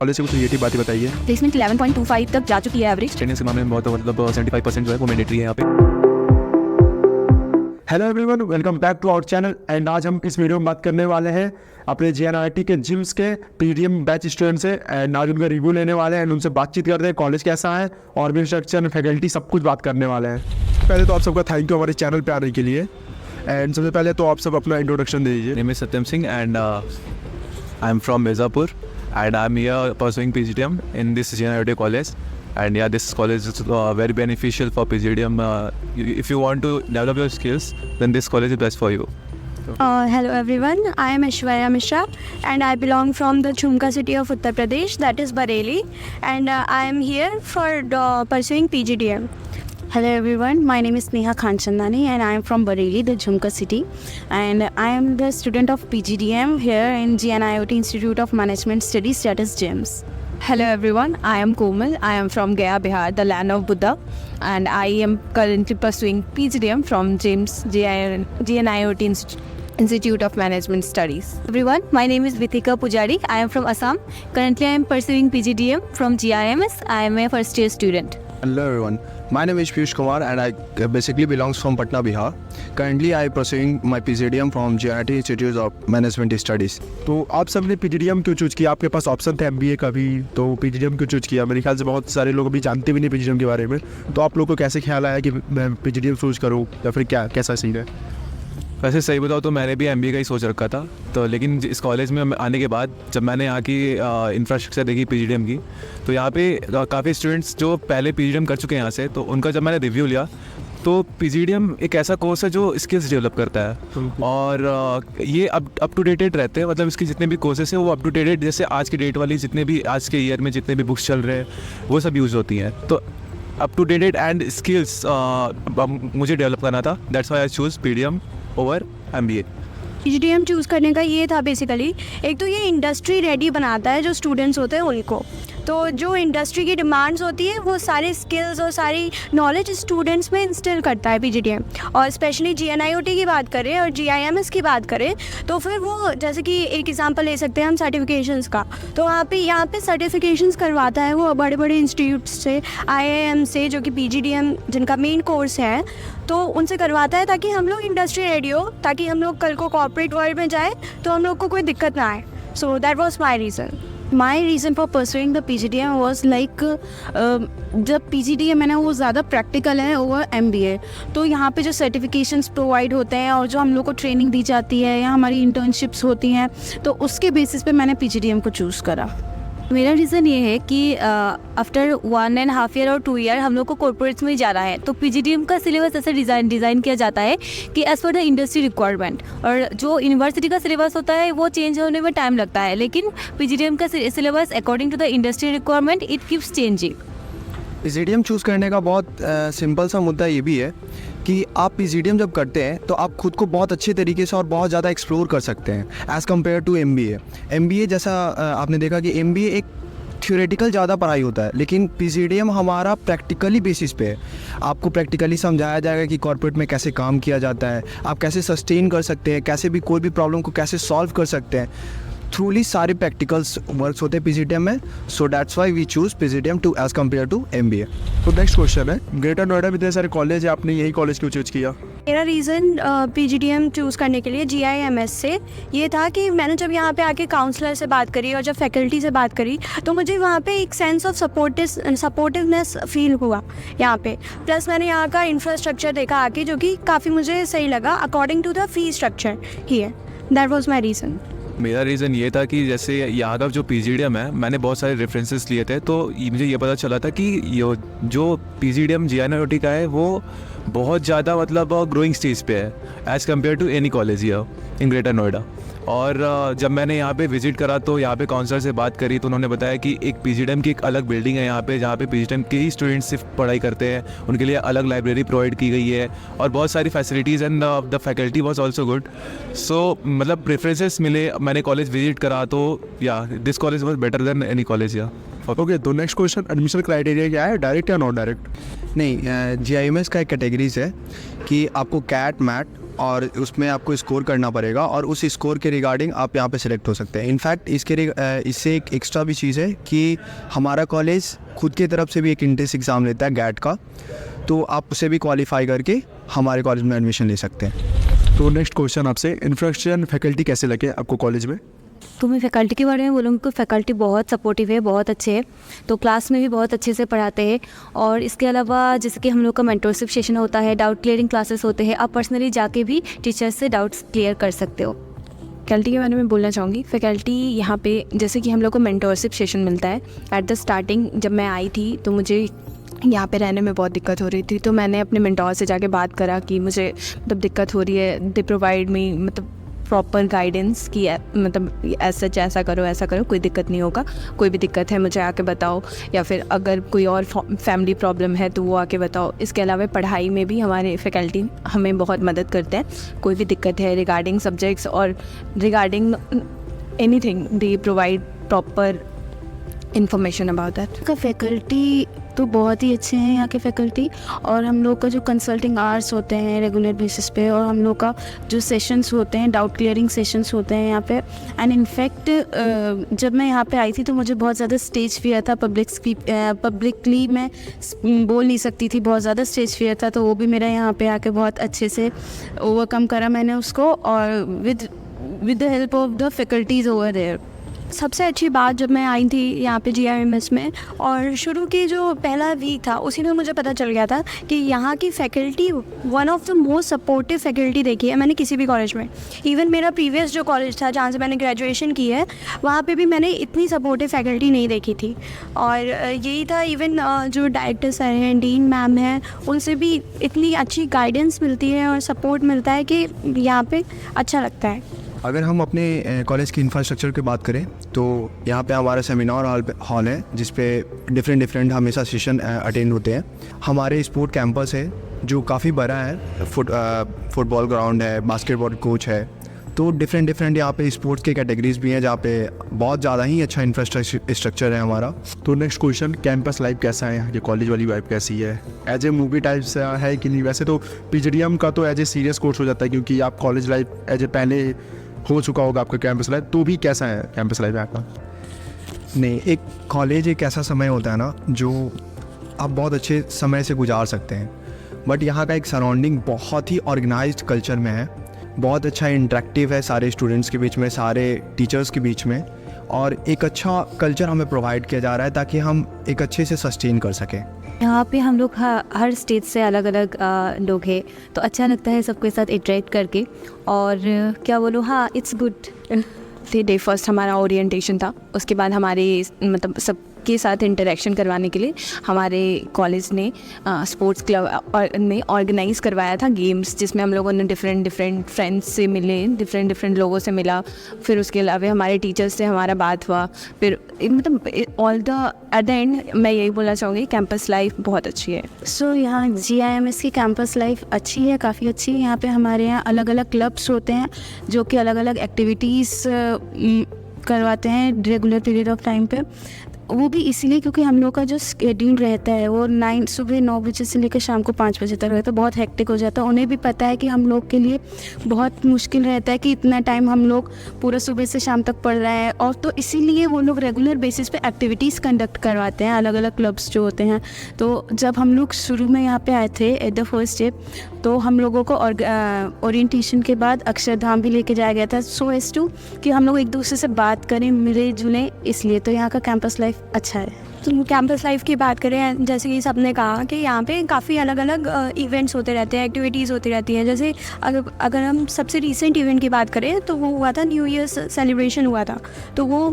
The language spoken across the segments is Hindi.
कॉलेज से कुछ रिलेटिव बातें बताइए। प्लेसमेंट 11.25 तक जा चुकी है एवरेज। अटेंडेंस के मामले में बहुत मतलब 75% जो है वो मैंडेटरी है यहाँ पे। Hello everyone, welcome back to our channel. And आज हम इस वीडियो में बात करने वाले हैं अपने JNIT के जिम्स के PGDM बैच स्टूडेंट से। एंड आज उनका रिव्यू लेने वाले हैं, उनसे बातचीत करते हैं कॉलेज कैसा है और भी इंस्ट्रक्शन फैकल्टी सब कुछ बात करने वाले हैं। पहले तो आप सबका थैंक यू हमारे चैनल पे आने के लिए। एंड सबसे पहले तो आप सब अपना इंट्रोडक्शन दे दीजिए। My name is Satyam Singh and I'm from Mirzapur and I'm here pursuing PGDM in this JNIT college. And yeah, this college is very beneficial for PGDM. If you want to develop your skills, then this college is best for you. Hello everyone, I am Aishwarya Mishra and I belong from the Jhumka city of Uttar Pradesh, that is Bareilly, and I am here for pursuing PGDM. Hello everyone, my name is Neha Khanchandani and I am from Bareilly, the Jhumka city, and I am the student of PGDM here in JNIT Institute of Management Studies, that is JIMS. Hello everyone, I am Komal. I am from Gaya, Bihar, the land of Buddha, and I am currently pursuing PGDM from JIMS, JNIT Institute of Management Studies. Everyone, my name is Vithika Pujari. I am from Assam. Currently, I am pursuing PGDM from GIMS. I am a first year student. Hello everyone, my name is Piyush Kumar and I basically belongs from Patna, Bihar. Currently I am pursuing my PGDM from JNIT Institute of Management Studies. तो आप सब ने PGDM क्यों चूज किया? आपके पास ऑप्शन थे MBA का भी, तो PGDM क्यों चूज किया? मेरे ख्याल से बहुत सारे लोग अभी जानते भी नहीं PGDM के बारे में, तो आप लोग को कैसे ख्याल आया कि मैं PGDM चूज करूँ या फिर क्या कैसा सीन है? वैसे सही बताओ तो मैंने भी MBA का ही सोच रखा था, तो लेकिन इस कॉलेज में आने के बाद जब मैंने यहाँ की इंफ्रास्ट्रक्चर देखी PGDM की, तो यहाँ पे काफ़ी स्टूडेंट्स जो पहले PGDM कर चुके हैं यहाँ से, तो उनका जब मैंने रिव्यू लिया तो PGDM एक ऐसा कोर्स है जो स्किल्स डेवलप करता है और ये अप टू डेटेड रहते हैं। मतलब इसके जितने भी कोर्सेस हैं वो अप टू डेटेड, जैसे आज की डेट वाली जितने भी आज के ईयर में जितने भी बुक्स चल रहे हैं वो सब यूज़ होती हैं। तो up to dated and skills मुझे डेवलप करना था, that's why I choose PGDM over MBA। PGDM choose करने का ये था बेसिकली, एक तो ये इंडस्ट्री रेडी बनाता है जो स्टूडेंट्स होते हैं उनको, तो जो इंडस्ट्री की डिमांड्स होती है वो सारे स्किल्स और सारी नॉलेज स्टूडेंट्स में इंस्टिल करता है PGDM। और स्पेशली JNIT की बात करें और GIMS की बात करें तो फिर वो जैसे कि एक एग्जांपल ले सकते हैं हम सर्टिफिकेशंस का, तो यहाँ पे सर्टिफिकेशंस करवाता है वो बड़े बड़े इंस्टीट्यूट से, IIM से, जो कि PGDM जिनका मेन कोर्स है तो उनसे करवाता है, ताकि हम लोग इंडस्ट्री रेडी हो, ताकि हम लोग कल को कॉर्पोरेट वर्ल्ड में जाए तो हम लोग को कोई दिक्कत ना आए। So that was my reason. My reason for pursuing the PGDM was like जब PGDM है ना वो ज़्यादा प्रैक्टिकल है ओवर MBA, तो यहाँ पे जो सर्टिफिकेशंस प्रोवाइड होते हैं और जो हम लोग को ट्रेनिंग दी जाती है या हमारी इंटर्नशिप्स होती हैं, तो उसके बेसिस पे मैंने PGDM को चूज़ करा। मेरा रीज़न ये है कि आफ्टर 1.5 ईयर और 2 ईयर हम लोग को कॉर्पोरेट्स में ही जाना है, तो PGDM का सिलेबस ऐसे डिज़ाइन किया जाता है कि as per the industry requirement, और जो यूनिवर्सिटी का सिलेबस होता है वो चेंज होने में टाइम लगता है, लेकिन PGDM का syllabus according to the industry requirement it keeps changing. PGDM choose करने का बहुत सिंपल सा मुद्दा ये भी है कि आप PGDM जब करते हैं तो आप खुद को बहुत अच्छे तरीके से और बहुत ज़्यादा एक्सप्लोर कर सकते हैं एज़ कम्पेयर टू MBA जैसा आपने देखा कि MBA एक थ्योरेटिकल ज़्यादा पढ़ाई होता है, लेकिन PGDM हमारा प्रैक्टिकली बेसिस पे है। आपको प्रैक्टिकली समझाया जाएगा कि कॉर्पोरेट में कैसे काम किया जाता है, आप कैसे सस्टेन कर सकते हैं, कैसे भी कोई भी प्रॉब्लम को कैसे सॉल्व कर सकते हैं। थ्रूली सारे प्रैक्टिकल्स वर्क्स होते हैं PGDM में, so that's why we choose PGDM to as compare to MBA। तो नेक्स्ट क्वेश्चन है, ग्रेटर नोएडा में इतने सारे कॉलेज है, आपने यही कॉलेज क्यों चूज किया? मेरा रीज़न PGDM चूज़ करने के लिए GIMS से ये था कि मैंने जब यहाँ पे आके काउंसलर से बात करी और जब फैकल्टी से बात करी तो मुझे वहाँ पे एक सेंस ऑफ सपोर्टिवनेस फील हुआ यहाँ पे। प्लस मैंने यहाँ का इंफ्रास्ट्रक्चर देखा आके, जो कि काफ़ी मुझे सही लगा according to the fee structure ही है। That was my reason. मेरा रीज़न ये था कि जैसे यहाँ का जो PGDM है, मैंने बहुत सारे रेफरेंसेस लिए थे, तो मुझे ये पता चला था कि जो PGDM JNIT का है वो बहुत ज़्यादा मतलब ग्रोइंग स्टेज पे है as compare to any college here in greater Noida. और जब मैंने यहाँ पे विज़िट करा तो यहाँ पे काउंसलर से बात करी तो उन्होंने बताया कि एक PGDM की एक अलग बिल्डिंग है यहाँ पे, जहाँ पे PGDM के ही स्टूडेंट्स सिर्फ पढ़ाई करते हैं, उनके लिए अलग लाइब्रेरी प्रोवाइड की गई है और बहुत सारी facilities, and the faculty was also good. So मतलब प्रेफरेंसेस मिले, मैंने कॉलेज विजिट करा, तो या this college was better than any college या। ओके, तो नेक्स्ट क्वेश्चन, एडमिशन क्राइटेरिया क्या है, डायरेक्ट या नॉन डायरेक्ट? नहीं, GIMS का एक कैटेगरीज है कि आपको कैट मैट और उसमें आपको स्कोर करना पड़ेगा और उस स्कोर के रिगार्डिंग आप यहाँ पे सिलेक्ट हो सकते हैं। इनफैक्ट इससे एक एक्स्ट्रा भी चीज़ है कि हमारा कॉलेज खुद की तरफ से भी एक इंट्रेंस एग्ज़ाम लेता है गैट का, तो आप उसे भी क्वालिफाई करके हमारे कॉलेज में एडमिशन ले सकते हैं। तो नेक्स्ट क्वेश्चन आपसे, इंफ्रास्ट्रक्चर फैकल्टी कैसे लगे आपको कॉलेज में? तो मैं फैकल्टी के बारे में बोलूँगी तो फैकल्टी बहुत सपोर्टिव है, बहुत अच्छे हैं। तो क्लास में भी बहुत अच्छे से पढ़ाते हैं। और इसके अलावा जैसे कि हम लोग का मेंटरशिप सेशन होता है, डाउट क्लियरिंग क्लासेस होते हैं, आप पर्सनली जाके भी टीचर्स से डाउट्स क्लियर कर सकते हो। फैकल्टी के बारे में बोलना चाहूँगी। फैकल्टी यहाँ पे जैसे कि हम लोग को मेंटरशिप सेशन मिलता है। एट द स्टार्टिंग जब मैं आई थी तो मुझे यहाँ पे रहने में बहुत दिक्कत हो रही थी, तो मैंने अपने मेंटोर से जाके बात करा कि मुझे मतलब दिक्कत हो रही है। दे प्रोवाइड मी मतलब प्रॉपर गाइडेंस कि मतलब ऐसा करो, कोई दिक्कत नहीं होगा, कोई भी दिक्कत है मुझे आके बताओ, या फिर अगर कोई और फैमिली प्रॉब्लम है तो वो आके बताओ। इसके अलावा पढ़ाई में भी हमारे फैकल्टी हमें बहुत मदद करते हैं। कोई भी दिक्कत है रिगार्डिंग सब्जेक्ट्स और regarding anything, they provide proper information about that. का फैकल्टी तो बहुत ही अच्छे हैं यहाँ के फैकल्टी, और हम लोग का जो कंसल्टिंग आवर्स होते हैं रेगुलर बेसिस पे, और हम लोग का जो सेशंस होते हैं, डाउट क्लियरिंग सेशंस होते हैं यहाँ पे। एंड इनफैक्ट जब मैं यहाँ पे आई थी तो मुझे बहुत ज़्यादा स्टेज फियर था, पब्लिकली मैं बोल नहीं सकती थी, बहुत ज़्यादा स्टेज फियर था। तो वो भी मेरा यहाँ पे आके बहुत अच्छे से ओवरकम करा मैंने उसको, और with the help of the faculties over there. सबसे अच्छी बात जब मैं आई थी यहाँ पे GRMS में, और शुरू की जो पहला वीक था उसी में मुझे पता चल गया था कि यहाँ की faculty one of the most supportive faculty देखी है मैंने किसी भी कॉलेज में। इवन मेरा प्रीवियस जो कॉलेज था जहाँ से मैंने ग्रेजुएशन की है, वहाँ पे भी मैंने इतनी सपोर्टिव फैकल्टी नहीं देखी थी। और यही था, इवन जो डायरेक्टर सर हैं, डीन मैम हैं, उनसे भी इतनी अच्छी गाइडेंस मिलती है और सपोर्ट मिलता है कि यहाँ पर अच्छा लगता है। अगर हम अपने कॉलेज की इंफ्रास्ट्रक्चर की बात करें तो यहाँ पे हमारा सेमिनार हॉल है जिस पे डिफरेंट हमेशा सेशन अटेंड होते हैं। हमारे स्पोर्ट कैंपस है जो काफ़ी बड़ा है, फुटबॉल ग्राउंड है, बास्केटबॉल कोच है, तो डिफरेंट यहाँ पे स्पोर्ट्स के कैटेगरीज भी हैं जहाँ पे बहुत ज़्यादा ही अच्छा इंफ्रास्ट्रक्चर है हमारा। तो नेक्स्ट क्वेश्चन, कैंपस लाइफ कैसा है, ये कॉलेज वाली वाइब कैसी है? एज ए मूवी टाइप से है कि नहीं? वैसे तो PGDM का तो एज ए सीरियस कोर्स हो जाता है क्योंकि आप कॉलेज लाइफ एज ए पहले हो चुका होगा आपका कैंपस लाइफ, तो भी कैसा है कैंपस लाइफ आपका? नहीं, एक कॉलेज एक ऐसा समय होता है ना जो आप बहुत अच्छे समय से गुजार सकते हैं, बट यहाँ का एक सराउंडिंग बहुत ही ऑर्गेनाइज्ड कल्चर में है, बहुत अच्छा इंटरेक्टिव है सारे स्टूडेंट्स के बीच में, सारे टीचर्स के बीच में, और एक अच्छा कल्चर हमें प्रोवाइड किया जा रहा है ताकि हम एक अच्छे से सस्टेन कर सकें। यहाँ पे हम लोग हर स्टेट से अलग अलग लोग हैं, तो अच्छा लगता है सबके साथ इंटरेक्ट करके। और क्या बोलूँ, हाँ इट्स गुड। डे फर्स्ट हमारा ओरिएंटेशन था, उसके बाद हमारे मतलब सबके साथ इंटरेक्शन करवाने के लिए हमारे कॉलेज ने स्पोर्ट्स क्लब ने ऑर्गेनाइज़ करवाया था गेम्स, जिसमें हम लोगों ने डिफरेंट फ्रेंड्स से मिले, डिफरेंट लोगों से मिला। फिर उसके अलावा हमारे टीचर्स से हमारा बात हुआ। फिर मतलब एट द एंड मैं यही बोलना चाहूँगी, कैंपस लाइफ बहुत अच्छी है। सो यहाँ GIMS की कैंपस लाइफ अच्छी है, काफ़ी अच्छी है। यहाँ पे हमारे यहाँ अलग अलग क्लब्स होते हैं जो कि अलग अलग एक्टिविटीज़ करवाते हैं रेगुलर पीरियड ऑफ टाइम पे। वो भी इसीलिए क्योंकि हम लोग का जो स्केड्यूल रहता है वो सुबह 9 बजे से लेकर शाम को 5 बजे तक रहता है, बहुत हेक्टिक हो जाता है। उन्हें भी पता है कि हम लोग के लिए बहुत मुश्किल रहता है कि इतना टाइम हम लोग पूरा सुबह से शाम तक पढ़ रहे हैं, और तो इसीलिए वो लोग रेगुलर बेसिस पे एक्टिविटीज़ कंडक्ट करवाते हैं, अलग अलग क्लब्स जो होते हैं। तो जब हम लोग शुरू में यहाँ पे आए थे एट द फर्स्ट डे, तो हम लोगों को ओरिएंटेशन के बाद अक्षरधाम भी लेके जाया गया था, सो एज टू कि हम लोग एक दूसरे से बात करें, मिले जुलें, इसलिए। तो यहाँ का कैंपस लाइफ अच्छा है। तो कैंपस लाइफ की बात करें, जैसे कि सबने कहा कि यहाँ पे काफ़ी अलग अलग इवेंट्स होते रहते हैं, एक्टिविटीज़ होती रहती हैं। जैसे अगर हम सबसे रीसेंट इवेंट की बात करें तो वो हुआ था, न्यू ईयर सेलिब्रेशन हुआ था। तो वो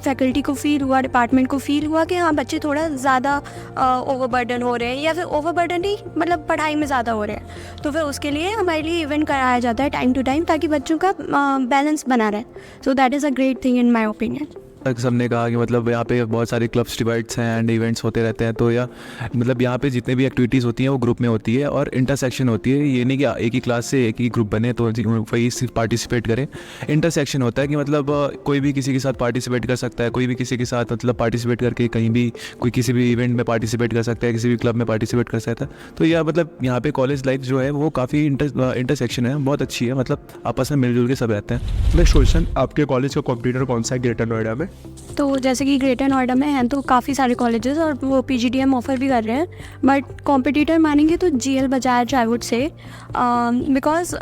फैकल्टी को फील हुआ, डिपार्टमेंट को फील हुआ कि हाँ बच्चे थोड़ा ज़्यादा ओवरबर्डन हो रहे हैं, या फिर ओवरबर्डन ही मतलब पढ़ाई में ज़्यादा हो रहे हैं। तो फिर उसके लिए हमारे लिए इवेंट कराया जाता है टाइम टू टाइम, ताकि बच्चों का बैलेंस बना रहे। सो that is a great thing in my opinion. सबने कहा कि मतलब यहाँ पे बहुत सारे क्लब्स डिवाइड्स हैं एंड इवेंट्स होते रहते हैं, तो या मतलब यहाँ पे जितने भी एक्टिविटीज़ होती हैं वो ग्रुप में होती है और इंटरसेक्शन होती है। ये नहीं कि एक ही क्लास से एक ही ग्रुप बने तो वही सिर्फ पार्टिसिपेट करें। इंटरसेक्शन होता है कि मतलब कोई भी किसी के साथ पार्टिसिपेट कर सकता है, कोई भी किसी के साथ मतलब पार्टिसिपेट करके कहीं भी कोई किसी भी इवेंट में पार्टिसिपेट कर सकता है, किसी भी क्लब में पार्टिसिपेट कर सकता है। तो यह मतलब यहाँ पे कॉलेज लाइफ जो है वो काफ़ी इंटरसेक्शन है, बहुत अच्छी है, मतलब आपस में मिलजुल के सब रहते हैं। नेक्स्ट क्वेश्चन, आपके कॉलेज का कॉम्पिटिटर कौन सा है ग्रेटर नोएडा में? तो जैसे कि ग्रेटर नोएडा में हैं तो काफ़ी सारे कॉलेजेस और वो PGDM ऑफ़र भी कर रहे हैं, बट कॉम्पिटिटर मानेंगे तो GL Bajaj I would say, because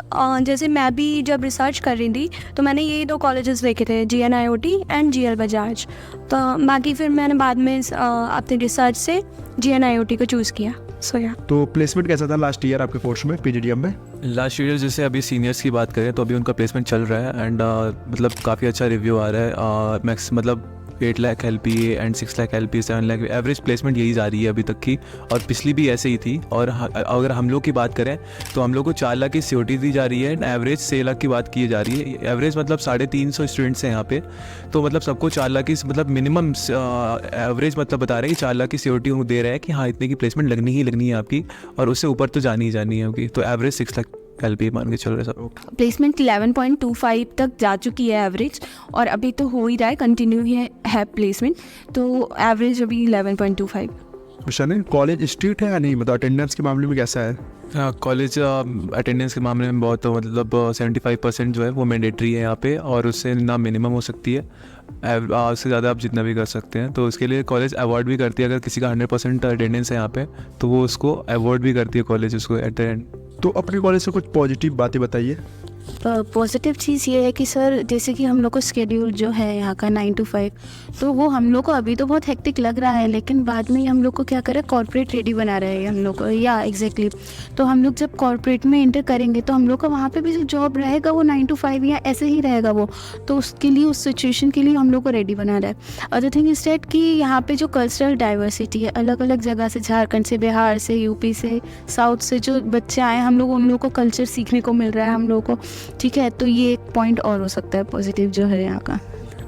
जैसे मैं भी जब रिसर्च कर रही थी तो मैंने यही 2 कॉलेजेस देखे थे, GNIOT एंड GL बजाज। तो बाकी फिर मैंने बाद में अपनी रिसर्च से GNIOT को चूज़ किया। सो या तो प्लेसमेंट कैसा था लास्ट ईयर आपके कोर्स में PGDM में? लास्ट ईयर जैसे अभी सीनियर्स की बात करें तो अभी उनका प्लेसमेंट चल रहा है एंड मतलब काफ़ी अच्छा रिव्यू आ रहा है। मैक्स मतलब 8 lakh LPA and 6 lakh LPA 7 lakh average placement यही जा रही है अभी तक की, और पिछली भी ऐसे ही थी। और अगर हम लोग की बात करें तो हम लोग को 4 लाख की COT दी जा रही है एंड एवरेज 6 लाख की बात की जा रही है। एवरेज मतलब 350 स्टूडेंट्स हैं यहाँ पे, तो मतलब सबको 4 लाख की मतलब मिनिमम एवरेज मतलब बता रहे हैं कि 4 लाख की COT दे रहा है कि हाँ इतने की प्लेसमेंट लगनी ही लगनी है आपकी, और उससे ऊपर तो जानी ही जानी है आपकी। तो एवरेज 6 लाख LPA मान के चल रहे सब। प्लेसमेंट 11.25 तक जा चुकी है एवरेज, और अभी तो हो ही रहा है, कंटिन्यू है प्लेसमेंट, तो एवरेज अभी 11.25। क्वेश्चन है, कॉलेज स्ट्रिक्ट है या नहीं, मतलब अटेंडेंस के मामले में कैसा है? कॉलेज अटेंडेंस के मामले में बहुत मतलब 75% जो है वो मैंडेटरी है यहाँ पे, और उससे ना मिनिमम हो सकती है, उससे ज़्यादा आप जितना भी कर सकते हैं। तो इसके लिए कॉलेज अवॉर्ड भी करती है, अगर किसी का 100% अटेंडेंस है यहाँ पे तो वो उसको अवॉर्ड भी करती है कॉलेज उसको एट द एंड। तो अपने कॉलेज से कुछ पॉजिटिव बातें बताइए। पॉजिटिव चीज़ ये है कि सर जैसे कि हम लोग को शेड्यूल जो है यहाँ का 9 to 5, तो वो हम लोग को अभी तो बहुत हेक्टिक लग रहा है, लेकिन बाद में हम लोग को क्या करें, कॉर्पोरेट रेडी बना रहे हैं हम लोग को, या एग्जैक्टली। तो हम लोग जब कॉर्पोरेट में इंटर करेंगे तो हम लोग का वहाँ पे भी जो जॉब रहेगा वो 9 to 5 या ऐसे ही रहेगा वो, तो उसके लिए उस सिचुएशन के लिए हम लोग को रेडी बना रहा है। अदर थिंग इज डेट कि यहाँ पे जो कल्चरल डाइवर्सिटी है, अलग अलग जगह से, झारखंड से, बिहार से, यूपी से, साउथ से जो बच्चे आए हम लोग, उन लोग को कल्चर सीखने को मिल रहा है हम लोग को, ठीक है। तो ये एक पॉइंट और हो सकता है पॉजिटिव जो है यहाँ का।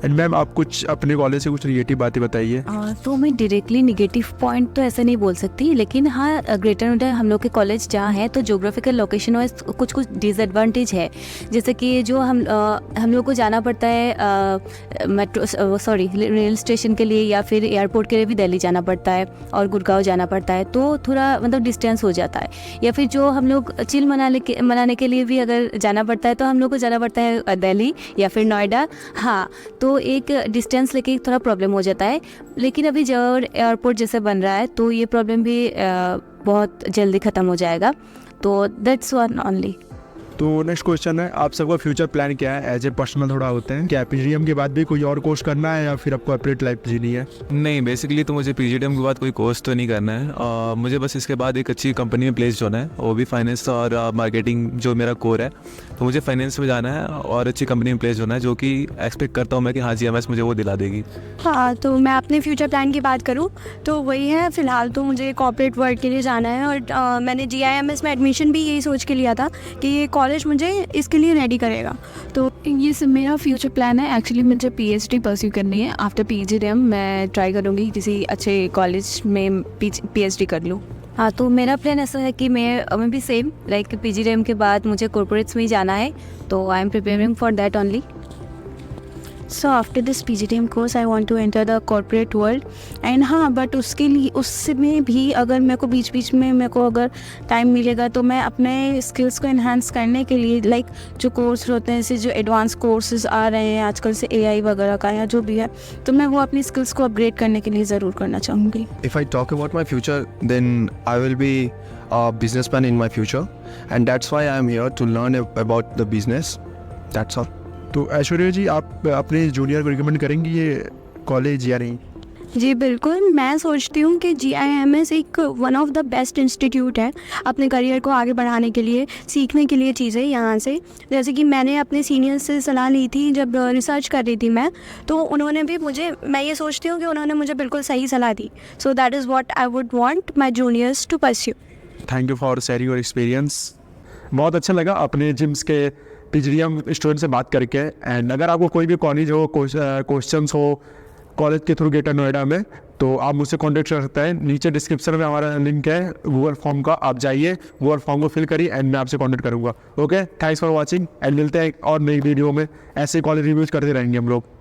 एंड मैम आप कुछ अपने कॉलेज से कुछ निगेटिव बातें बताइए। तो मैं डायरेक्टली निगेटिव पॉइंट तो ऐसा नहीं बोल सकती, लेकिन हाँ ग्रेटर नोएडा हम लोग के कॉलेज जहाँ हैं तो जोग्राफिकल लोकेशन वाइज कुछ डिसएडवांटेज है। जैसे कि जो हम लोग को जाना पड़ता है मेट्रो रेल स्टेशन के लिए या फिर एयरपोर्ट के लिए भी दिल्ली जाना पड़ता है और गुड़गांव जाना पड़ता है, तो थोड़ा मतलब डिस्टेंस हो जाता है। या फिर जो हम लोग चिल मनाने के लिए भी अगर जाना पड़ता है तो हम लोग को जाना पड़ता है दिल्ली या फिर नोएडा, हाँ, तो एक डिस्टेंस लेके थोड़ा प्रॉब्लम हो जाता है। लेकिन अभी जब एयरपोर्ट जैसे बन रहा है तो ये प्रॉब्लम भी बहुत जल्दी ख़त्म हो जाएगा, तो दैट्स वन ओनली। तो नेक्स्ट क्वेश्चन है, आप सबका फ्यूचर प्लान क्या है? एज ए पर्सनल थोड़ा होते हैं, क्या PGDM के बाद भी कोई और कोर्स करना है या फिर आपको कॉर्पोरेट लाइफ जीनी है? नहीं, बेसिकली तो मुझे PGDM के बाद कोई कोर्स तो नहीं करना है। मुझे बस इसके बाद एक अच्छी कंपनी में प्लेस होना है, वो भी फाइनेंस और मार्केटिंग जो मेरा कोर है, तो मुझे फाइनेंस में जाना है और अच्छी कंपनी में प्लेस होना है, जो कि एक्सपेक्ट करता हूँ मैं कि हाँ GMS मुझे वो दिला देगी। हाँ, तो मैं अपने फ्यूचर प्लान की बात करूँ तो वही है, फ़िलहाल तो मुझे कॉर्पोरेट वर्ल्ड के लिए जाना है, और मैंने GIMS में एडमिशन भी यही सोच के लिया था कि ये कॉलेज मुझे इसके लिए रेडी करेगा। तो ये सब मेरा फ्यूचर प्लान है। एक्चुअली मुझे PhD परस्यू करनी है। आफ्टर PGDM मैं ट्राई करूँगी किसी अच्छे कॉलेज में PhD कर लूँ। हाँ, तो मेरा प्लान ऐसा है कि मैं भी सेम लाइक PGDM के बाद मुझे कॉर्पोरेट्स में ही जाना है, तो I am preparing for that only. So after this PGDM course I want to enter the corporate world and हाँ, बट उसके लिए उसमें भी अगर मेरे को बीच बीच में मेरे को अगर टाइम मिलेगा तो मैं अपने स्किल्स को इन्हांस करने के लिए लाइक जो कोर्स होते हैं, जैसे जो एडवांस कोर्सेज आ रहे हैं आजकल से AI वगैरह का या जो भी है, तो मैं वो अपनी स्किल्स को अपग्रेड करने के लिए ज़रूर करना चाहूँगी। If I talk about my future, then I will be a businessman in my future, and that's why I am here to learn about the business. That's all. तो ऐश्वर्या जी, आप अपने जूनियर को रिकमेंड करेंगी ये कॉलेज या नहीं? जी बिल्कुल, मैं सोचती हूँ कि GIMS एक one of the best institute है अपने करियर को आगे बढ़ाने के लिए, सीखने के लिए चीज़ें यहाँ से। जैसे कि मैंने अपने सीनियर्स से सलाह ली थी जब रिसर्च कर रही थी मैं, तो उन्होंने भी मैं ये सोचती हूँ कि उन्होंने मुझे बिल्कुल सही सलाह दी। So that is what I would want my juniors to pursue. Thank you for sharing your experience. बहुत अच्छा लगा अपने जिम्स के PGDM स्टूडेंट से बात करके। एंड अगर आपको कोई भी कॉलेज हो, क्वेश्चंस हो कॉलेज के थ्रू ग्रेटर नोएडा में, तो आप मुझसे कॉन्टेक्ट कर सकते हैं। नीचे डिस्क्रिप्शन में हमारा लिंक है गूगल फॉर्म का, आप जाइए गूगल फॉर्म को फिल करिए एंड मैं आपसे कॉन्टेक्ट करूँगा। Okay, thanks for watching and मिलते हैं एक और नई वीडियो में। ऐसे कॉलेज रिव्यूज़ करते रहेंगे हम लोग।